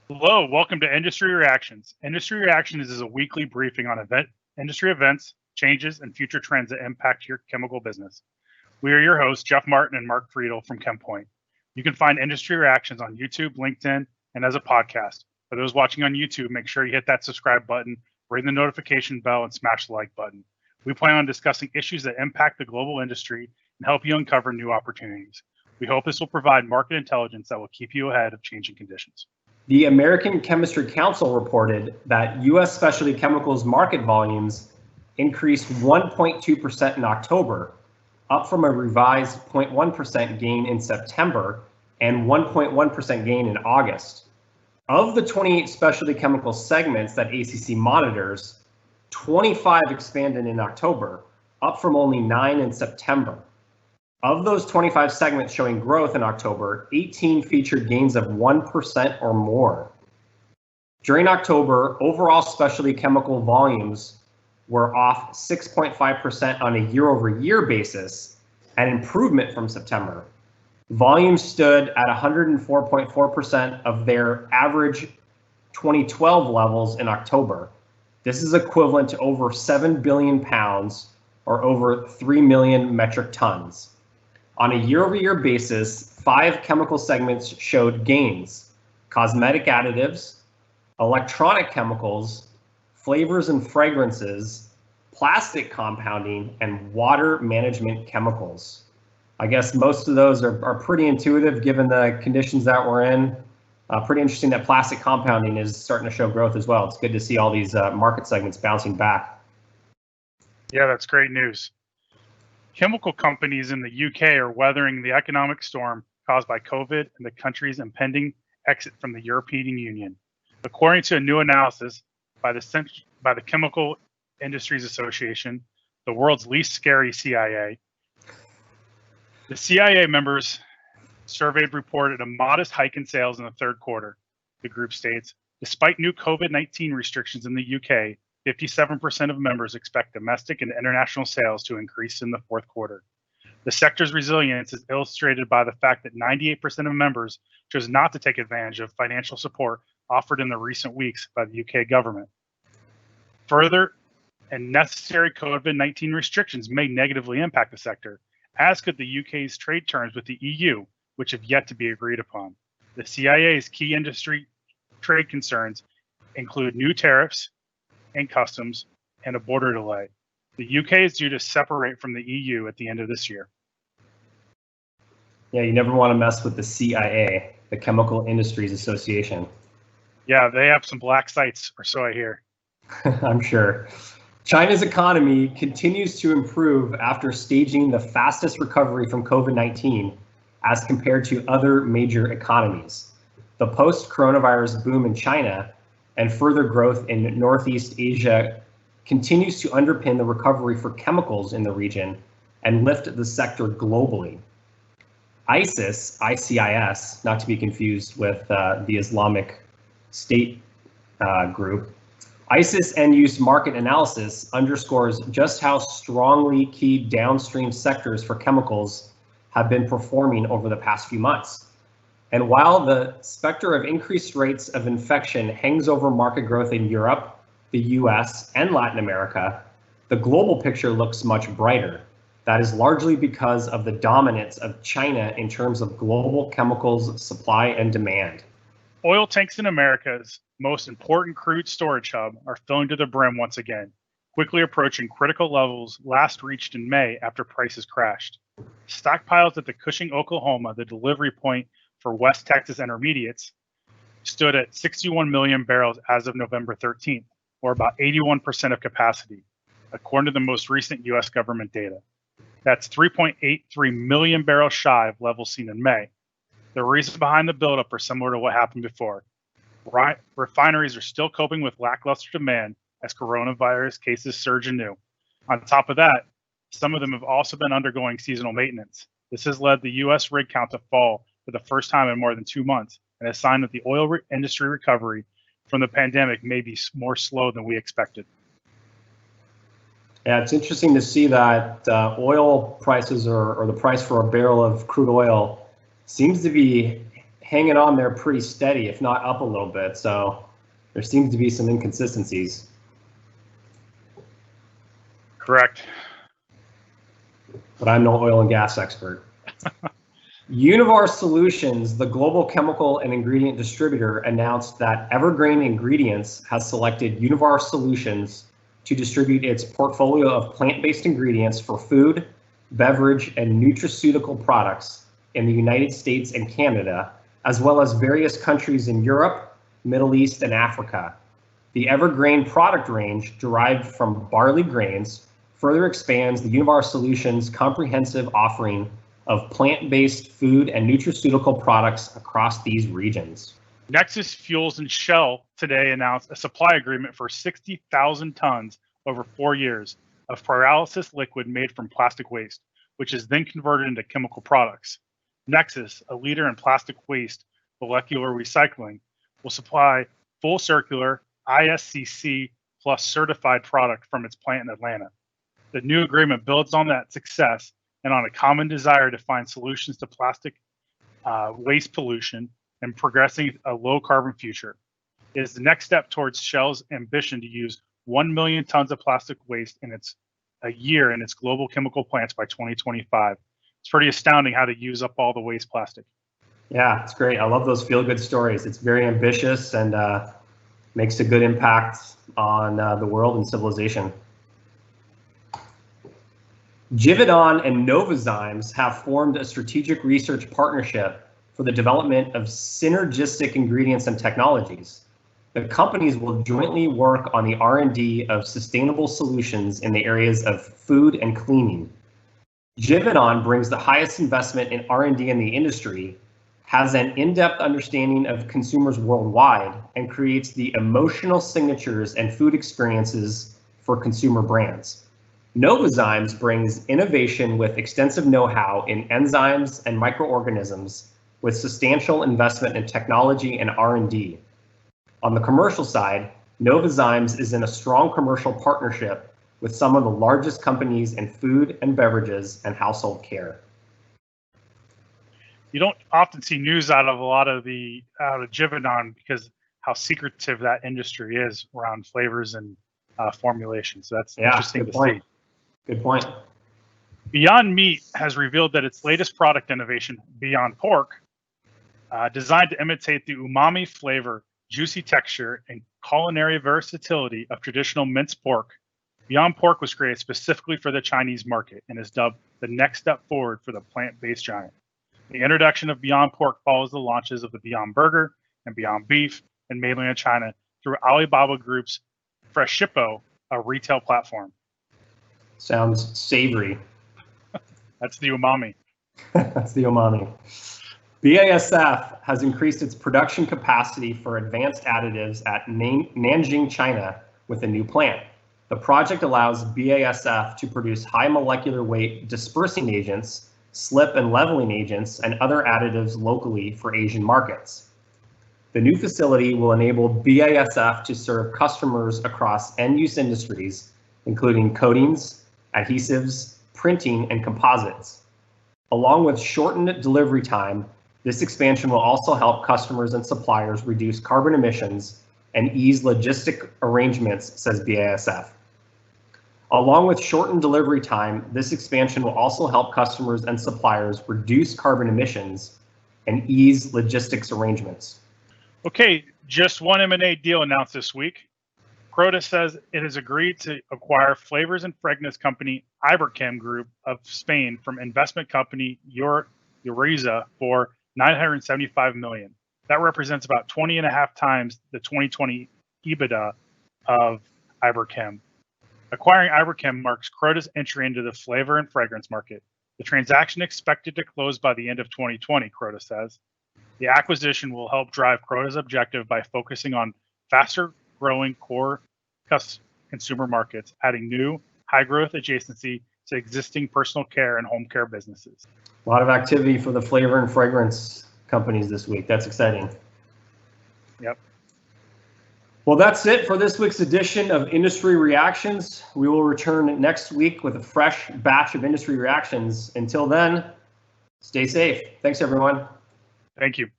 Hello, welcome to Industry Reactions. Industry Reactions is a weekly briefing on industry events, changes, and future trends that impact your chemical business. We are your hosts, Jeff Martin and Mark Friedel from ChemPoint. You can find Industry Reactions on YouTube, LinkedIn, and as a podcast. For those watching on YouTube, make sure you hit that subscribe button, ring the notification bell, and smash the like button. We plan on discussing issues that impact the global industry and help you uncover new opportunities. We hope this will provide market intelligence that will keep you ahead of changing conditions. The American Chemistry Council reported that U.S. specialty chemicals market volumes increased 1.2% in October, up from a revised 0.1% gain in September and 1.1% gain in August. Of the 28 specialty chemical segments that ACC monitors, 25 expanded in October, up from only 9 in September. Of those 25 segments showing growth in October, 18 featured gains of 1% or more. During October, overall specialty chemical volumes were off 6.5% on a year-over-year basis, an improvement from September. Volumes stood at 104.4% of their average 2012 levels in October. This is equivalent to over 7 billion pounds or over 3 million metric tons. On a year-over-year basis, 5 chemical segments showed gains: cosmetic additives, electronic chemicals, flavors and fragrances, plastic compounding, and water management chemicals. I guess most of those are pretty intuitive given the conditions that we're in. Pretty interesting that plastic compounding is starting to show growth as well. It's good to see all these market segments bouncing back. Yeah, that's great news. Chemical companies in the UK are weathering the economic storm caused by COVID and the country's impending exit from the European Union. According to a new analysis by the Chemical Industries Association, the world's least scary CIA, the CIA members surveyed reported a modest hike in sales in the third quarter. The group states, despite new COVID-19 restrictions in the UK, 57% of members expect domestic and international sales to increase in the fourth quarter. The sector's resilience is illustrated by the fact that 98% of members chose not to take advantage of financial support offered in the recent weeks by the UK government. Further, and necessary COVID-19 restrictions may negatively impact the sector, as could the UK's trade terms with the EU, which have yet to be agreed upon. The CIA's key industry trade concerns include new tariffs and customs, and a border delay. The UK is due to separate from the EU at the end of this year. Yeah, you never want to mess with the CIA, the Chemical Industries Association. Yeah, they have some black sites, or so I hear. I'm sure. China's economy continues to improve after staging the fastest recovery from COVID-19 as compared to other major economies. The post-coronavirus boom in China and further growth in Northeast Asia continues to underpin the recovery for chemicals in the region and lift the sector globally. ICIS, not to be confused with the Islamic State group, ICIS end-use market analysis underscores just how strongly key downstream sectors for chemicals have been performing over the past few months. And while the specter of increased rates of infection hangs over market growth in Europe, the US, and Latin America, the global picture looks much brighter. That is largely because of the dominance of China in terms of global chemicals supply and demand. Oil tanks in America's most important crude storage hub are filling to the brim once again, quickly approaching critical levels last reached in May after prices crashed. Stockpiles at the Cushing, Oklahoma, the delivery point for West Texas Intermediates, stood at 61 million barrels as of November 13th, or about 81% of capacity, according to the most recent U.S. government data. That's 3.83 million barrels shy of levels seen in May. The reason behind the buildup are similar to what happened before. Refineries are still coping with lackluster demand as coronavirus cases surge anew. On top of that, some of them have also been undergoing seasonal maintenance. This has led the U.S. rig count to fall for the first time in more than 2 months, and a sign that the oil industry recovery from the pandemic may be more slow than we expected. Yeah, it's interesting to see that oil prices or the price for a barrel of crude oil seems to be hanging on there pretty steady, if not up a little bit. So there seems to be some inconsistencies. Correct. But I'm no oil and gas expert. Univar Solutions, the global chemical and ingredient distributor, announced that Evergreen Ingredients has selected Univar Solutions to distribute its portfolio of plant-based ingredients for food, beverage, and nutraceutical products in the United States and Canada, as well as various countries in Europe, Middle East, and Africa. The Evergreen product range, derived from barley grains, further expands the Univar Solutions comprehensive offering of plant-based food and nutraceutical products across these regions. NEXUS Fuels and Shell today announced a supply agreement for 60,000 tons over 4 years of pyrolysis liquid made from plastic waste, which is then converted into chemical products. NEXUS, a leader in plastic waste molecular recycling, will supply full circular ISCC plus certified product from its plant in Atlanta. The new agreement builds on that success and on a common desire to find solutions to plastic waste pollution and progressing a low carbon future. It is the next step towards Shell's ambition to use 1 million tons of plastic waste a year in its global chemical plants by 2025. It's pretty astounding how to use up all the waste plastic. Yeah, it's great. I love those feel-good stories. It's very ambitious and makes a good impact on the world and civilization. Givaudan and Novozymes have formed a strategic research partnership for the development of synergistic ingredients and technologies. The companies will jointly work on the R&D of sustainable solutions in the areas of food and cleaning. Givaudan brings the highest investment in R&D in the industry, has an in-depth understanding of consumers worldwide, and creates the emotional signatures and food experiences for consumer brands. Novozymes brings innovation with extensive know-how in enzymes and microorganisms with substantial investment in technology and R&D. On the commercial side, Novozymes is in a strong commercial partnership with some of the largest companies in food and beverages and household care. You don't often see news out of Givaudan because how secretive that industry is around flavors and formulation. So that's interesting to see. Good point. Beyond Meat has revealed that its latest product innovation, Beyond Pork, designed to imitate the umami flavor, juicy texture, and culinary versatility of traditional minced pork. Beyond Pork was created specifically for the Chinese market and is dubbed the next step forward for the plant-based giant. The introduction of Beyond Pork follows the launches of the Beyond Burger and Beyond Beef in mainland China through Alibaba Group's Freshippo, a retail platform. Sounds savory. That's the umami. That's the umami. BASF has increased its production capacity for advanced additives at Nanjing, China, with a new plant. The project allows BASF to produce high molecular weight dispersing agents, slip and leveling agents, and other additives locally for Asian markets. The new facility will enable BASF to serve customers across end-use industries, including coatings, adhesives, printing, and composites. Along with shortened delivery time, this expansion will also help customers and suppliers reduce carbon emissions and ease logistic arrangements, says BASF. Along with shortened delivery time, this expansion will also help customers and suppliers reduce carbon emissions and ease logistics arrangements. Okay, just one M&A deal announced this week. Croda says it has agreed to acquire flavors and fragrance company Iberchem Group of Spain from investment company Eureza for $975 million. That represents about 20.5 times the 2020 EBITDA of Iberchem. Acquiring Iberchem marks Croda's entry into the flavor and fragrance market. The transaction expected to close by the end of 2020, Croda says. The acquisition will help drive Croda's objective by focusing on faster growing core consumer markets, adding new high growth adjacency to existing personal care and home care businesses. A lot of activity for the flavor and fragrance companies this week. That's exciting. Yep. Well, that's it for this week's edition of Industry Reactions. We will return next week with a fresh batch of industry reactions. Until then, stay safe. Thanks, everyone. Thank you.